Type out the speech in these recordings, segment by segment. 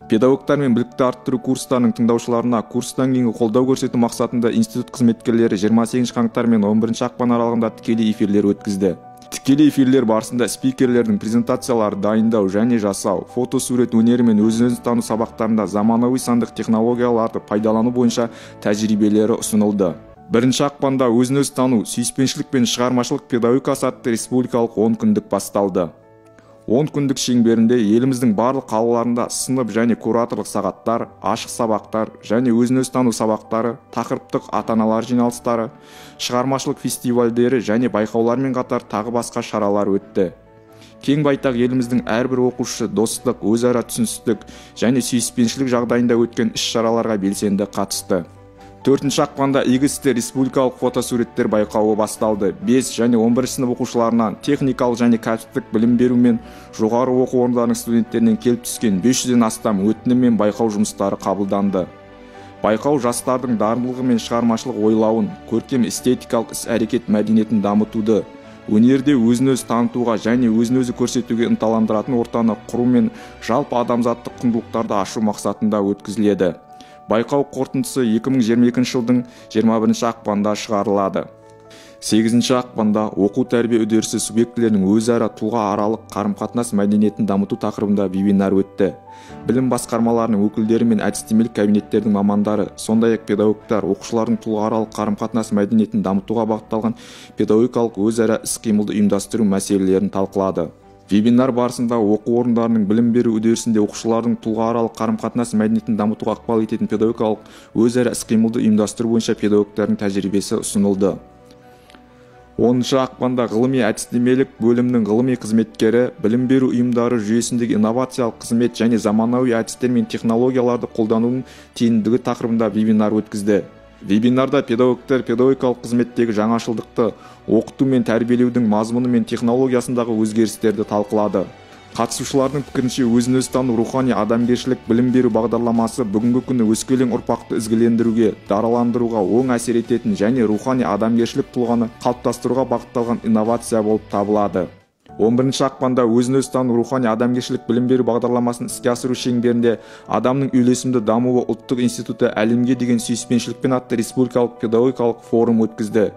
Педагогтар мен білікті арттыру курстарының тыңдаушыларына курстан кейінгі қолдау көрсету мақсатында институт қызметкерлері 28 қаңтар мен 11 ақпан аралығында тікелей эфирлер өткізді. Тікелей эфирлер барысында спикерлердің презентациялары дайындау және жасау, фотосурет өнері мен өзін-өзі тану сабақтарында заманауи сандық технологияларды пайдалану бойынша тәжірибелері ұсынылды. 1 ақпанда өзін-өзі тану, сүйіспеншілік пен шығармашылық педагогикасы атты республикалық 10 күндік басталды. 10 күндік шеңберінде еліміздің барлық қалаларында сынып және кураторлық сағаттар, ашық сабақтар және өзін-өзі тану сабақтары, тақырыптық ата-аналар жиналыстары, шығармашылық фестивальдері және байқаулармен қатар тағы басқа шаралар өтті. Кең байтақ еліміздің әрбір оқушы достық, өзара түсіністік және сүйіспеншілік жағдайында өткен іс-шараларға белсенді қатысты. 4 ақпанда игі істер республикалық фотосуреттер байқауы басталды. 5 және 11 сынып оқушыларынан техникалық және кәсіптік білім беру мен жоғары оқу орындарының студенттерінен келіп түскен 500-ден астам өтінім мен байқау жұмыстары қабылданды. Байқау жастардың дарындылығы мен шығармашылық ойлауын, көркем эстетикалық іс-әрекет мәдениетін дамытуды, өнерде өзін-өзі танытуға және өзін-өзі көрсетуге ынталандыратын ортаны құру мен жалпы адамзаттық құндылықтарды ашу мақсатында өткізіледі. Байқау қорытындысы 2022 жылдың 21 ақпанда шығарылады. 8 ақпанда оқу тәрбие үдерісі субъектілерінің өзара тұлға аралық қарым-қатынас мәдениетін дамыту тақырыбында вебинар өтті. Білім басқармаларының өкілдері мен әдістемелік кабинеттердің мамандары, сондай-ақ педагогтар оқушылардың тұлға аралық қарым-қатынас мәдениетін дамытуға бағытталған педагогикалық өзара іс-қимылды ұйымдастыру мәселелерін талқылады. Вебинар барысында оқу орындарының білім беру үдерісінде оқушылардың тұлғааралық қарым-қатынас мәдениетін дамытуға ықпал ететін педагогикалық өзара іс-қимылды ұйымдастыру бойынша педагогтардың тәжірибесі ұсынылды. 10 ақпанда ғылыми әдістемелік бөлімнің ғылыми қызметкері білім беру ұйымдары жүйесіндегі инновациялық қызмет және заманауи әдістер мен технологияларды қолданудың тиімділігі тақырыбында вебинар өткізді. Вебинарда педагогтар педагогикалық қызметтегі жаңашылдықты, оқыту мен тәрбиелеудің мазмұны мен технологиясындағы өзгерістерді талқылады. Қатысушылардың пікірінше өзін-өзі тану рухани адамгершілік білім беру бағдарламасы бүгінгі күні өскелең ұрпақты ізгілендіруге, дараландыруға оң әсер ететін және рухани адамгершілік тұлғаны қалыптастыруға бағытталған инновация болып табылады. 11 ақпанда өзін-өзі тану рухани адамгершілік білім беру бағдарламасын іске асыру шеңберінде адамның үйлесімді дамуы ұлттық институты әлемге деген сүйіспеншілікпен атты республикалық педагогикалық форум өткізді.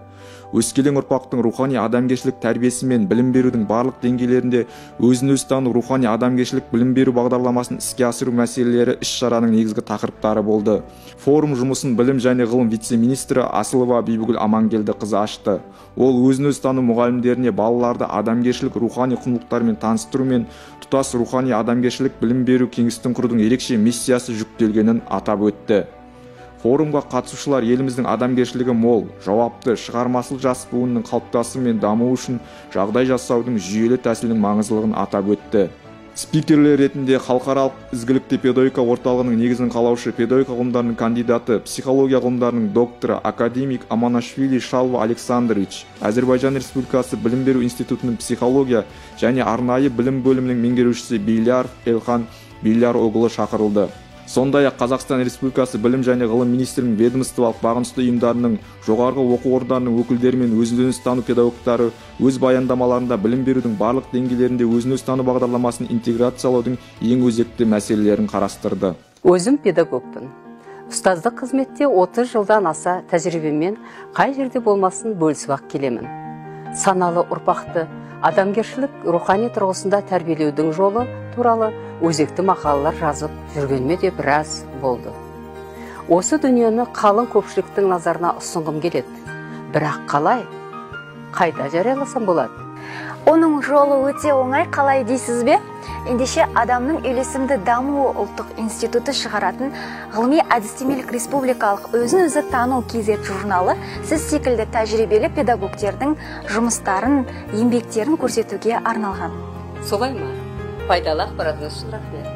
Өскелең ұрпақтың рухани адамгершілік тәрбиесі мен білім берудің барлық деңгейлерінде өзін-өзі тану рухани адамгершілік білім беру бағдарламасын іске асыру мәселелері іс-шараның негізгі тақырыптары болды. Форум жұмысын білім және ғылым вице-министрі Асылова Бибігүл Амангелдіқызы ашты. Ол өзін-өзі тану мұғалімдеріне балаларды адамгершілік рухани құндылықтармен таныстыру мен тұтас рухани адамгершілік білім беру кеңістігін құрудың ерекше миссиясы жүктелгенін атап өтті. Форумға қатысушылар еліміздің адамгершілігі мол, жауапты, шығармашыл жас буынның қалыптасуы мен дамуы үшін жағдай жасаудың жүйелі тәсілінің маңыздылығын атап өтті. Спикерлер ретінде халықаралық ізгілікті педагогика орталығының негізін қалаушы педагогика ғылымдарының кандидаты, психология ғылымдарының докторы, академик Аманашвили Шалва Александрович, Әзербайжан Республикасы білім беру институтының психология және арнайы білім бөлімінің меңгерушісі Биляров Элхан Биляроглы шақырылды. Сондай-ақ Қазақстан Республикасы білім және ғылым министрінің ведомстволық бағынысты ұйымдарының, жоғарғы оқу орындарының өкілдері мен өзін-өзі тану педагогтары өз баяндамаларында білім берудің барлық деңгейлерінде өзін-өзі тану бағдарламасын интеграциялаудың ең өзекті мәселелерін қарастырды. Өзім педагогпын. Ұстаздық қызметте 30 жылдан аса тәжірибемен қай жерде болмасын бөлісіп-ақ келемін. Саналы ұрпақты адамгершілік рухани тұрғысында тәрбиелеудің жолы туралы өзекті мақалалар жазып жүргеніме де біраз болды. Осы дүниені қалың көпшіліктің назарына ұсынғым келеді. Бірақ қалай? Қайда жарияласам болады? Оның жолы өте оңай, қалай дейсіз бе? Ендеше адамның үйлесімді дамуы ұлттық институты шығаратын ғылыми әдістемелік республикалық өзін-өзі тану KZ журналы сіз секілді тәжірибелі педагогтердің жұмыстарын, еңбектерін көрсетуге арналған. Солай ма? Пайдалы ақпаратыңыз үшін рахмет.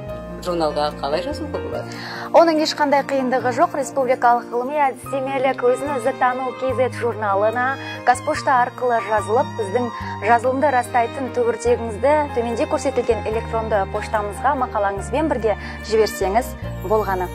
Журналға қалай жазуға болады? Оның ешқандай қиындығы жоқ. Республикалық ғылыми әдістемелік өзін-өзі тану KZ журналына қазпошта арқылы жазылып, біздің жазылымды растайтын түбіртегіңізді төменде көрсетілген электронды поштамызға мақалаңызбен бірге жіберсеңіз болғаны.